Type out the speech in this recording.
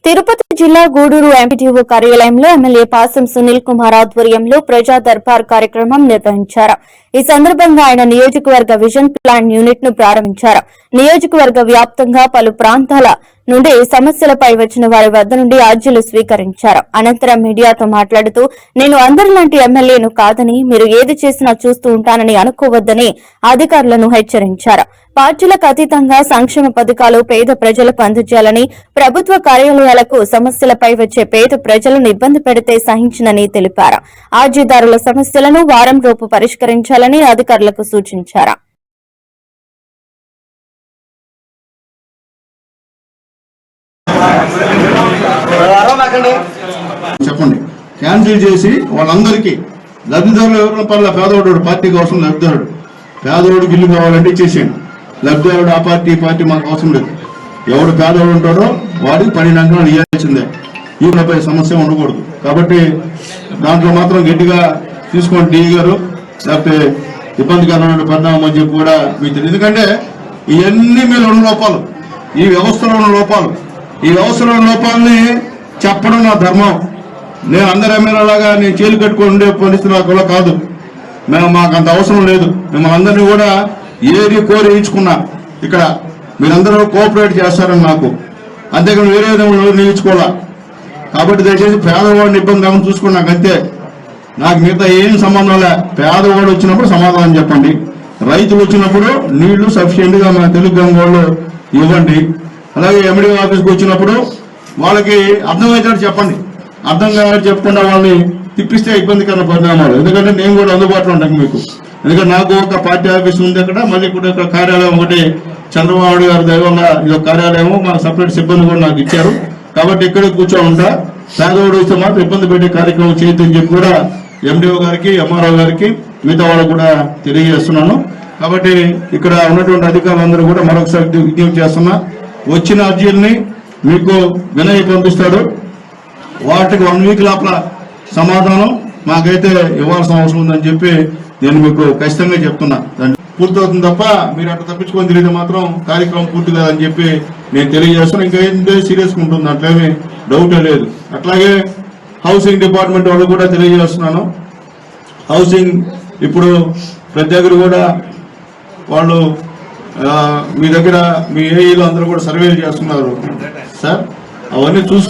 తిరుపతి జిల్లా గూడూరు ఎంపీటీఓ కార్యాలయంలో ఎమ్మెల్యే పాసం సునీల్ కుమార్ ఆధ్వర్యంలో ప్రజా దర్బార్ కార్యక్రమం నిర్వహించారు. ఈ సందర్భంగా ఆయన నియోజకవర్గ విజన్ ప్లాన్ యూనిట్ ను ప్రారంభించారు. నియోజకవర్గ వ్యాప్తంగా పలు ప్రాంతాల నుండి సమస్యలపై వచ్చిన వారి వద్ద నుండి అర్జీలు స్వీకరించారు. అనంతరం మీడియాతో మాట్లాడుతూ, నేను అందరిలాంటి ఎమ్మెల్యేను కాదని, మీరు ఏది చేసినా చూస్తూ ఉంటానని అనుకోవద్దని అధికారులను హెచ్చరించారు. పార్టీలకు అతీతంగా సంక్షేమ పథకాలు పేద ప్రజలకు అందజేయాలని, ప్రభుత్వ కార్యాలయాలకు సమస్యలపై వచ్చే పేద ప్రజలను ఇబ్బంది పెడితే సహించనని తెలిపారు. అర్జీదారుల సమస్యలను వారం లోపు పరిష్కరించాలని అధికారులకు సూచించారు. చెప్పండి, క్యాన్సిల్ చేసి వాళ్ళందరికీ లబ్ధిదారులు ఎవరైనా పర్లే, పేదవాడు పార్టీ కోసం లబ్ధిదారుడు, పేదవాడికి ఇల్లు కావాలంటే ఇచ్చేసేయండి. లబ్ధిదారుడు ఆ పార్టీ పార్టీ మాకు అవసరం లేదు. ఎవడు పేదవాడు ఉంటాడో వాడికి 12 అంకణాలు ఇవ్వాల్సిందే. ఈ సమస్య ఉండకూడదు. కాబట్టి దాంట్లో మాత్రం గట్టిగా తీసుకోండి డి గారు, లేకపోతే ఇబ్బందికరమైన పరిణామం అని చెప్పి కూడా మీకు తెలియదు. ఎందుకంటే ఇవన్నీ మీరు ఉన్న లోపాలు, ఈ వ్యవస్థలో ఉన్న లోపాలు, ఈ వ్యవస్థలో ఉన్న లోపాలని చెప్పడం నా ధర్మం. నేను అందరి ఎమ్మెల్యేలాగా నేను చేలు కట్టుకొని ఉండే పరిస్థితి నాకు కాదు. మాకు అంత అవసరం లేదు. మిమ్మల్ని అందరినీ కూడా ఏది కోరి ఇచ్చుకున్నా ఇక్కడ మీరందరూ కోఆపరేట్ చేస్తారని నాకు, అంతేకాని వేరే విధంగా నిలుచుకోవాలా. కాబట్టి దయచేసి పేదవాడిని ఇబ్బంది కాకుండా చూసుకోండి. నాకు అంతే, నాకు మిగతా ఏం సంబంధం లే. పేదవాడు వచ్చినప్పుడు సమాధానం చెప్పండి, రైతులు వచ్చినప్పుడు నీళ్లు సఫిషియెంట్ గా మన తెలుగు గంగోళ్ళు ఇవ్వండి. అలాగే ఎండి ఆఫీస్కి వచ్చినప్పుడు వాళ్ళకి అర్థమయ్యేటట్టు చెప్పండి. అర్థం కావాలని చెప్పకుండా వాళ్ళని తిప్పిస్తే ఇబ్బందికరమైన పరిణామాలు. ఎందుకంటే నేను కూడా అందుబాటులో ఉంటాను మీకు. ఎందుకంటే నాకు ఒక పార్టీ ఆఫీస్ ఉంది అక్కడ, మళ్ళీ కూడా ఇక్కడ కార్యాలయం ఒకటి చంద్రబాబు గారి దైవంగా ఇది కార్యాలయం, మాకు సపరేట్ సిబ్బంది కూడా నాకు ఇచ్చారు. కాబట్టి ఇక్కడే కూర్చొని ఉంటా. పేదవాడు వస్తే మాత్రం ఇబ్బంది పెట్టే కార్యక్రమం చేయొద్దని చెప్పి కూడా ఎండిఓ గారికి, ఎంఆర్ఓ గారికి, మిగతా వాళ్ళకు కూడా తెలియజేస్తున్నాను. కాబట్టి ఇక్కడ ఉన్నటువంటి అధికారులందరూ కూడా మరొకసారి విజ్ఞప్తి చేస్తున్నా, వచ్చిన అర్జీల్ని మీకు వినయ్ పంపిస్తాడు. వాటికి 1 వీక్ లోపల సమాధానం మాకైతే ఇవ్వాల్సిన అవసరం ఉందని చెప్పి నేను మీకు ఖచ్చితంగా చెప్తున్నా. పూర్తవుతుంది తప్ప మీరు అట్లా తప్పించుకొని తిరిగితే మాత్రం కార్యక్రమం పూర్తి కాదని చెప్పి నేను తెలియజేస్తున్నా. ఇంకా ఏంటంటే సీరియస్గా ఉంటుంది, అట్లేమీ డౌటే లేదు. అట్లాగే హౌసింగ్ డిపార్ట్మెంట్ వాళ్ళు కూడా తెలియజేస్తున్నాను. హౌసింగ్ ఇప్పుడు ప్రతి దగ్గర కూడా వాళ్ళు మీ దగ్గర మీ ఏఈలో అందరూ కూడా సర్వేలు చేస్తున్నారు సార్. అవన్నీ చూసి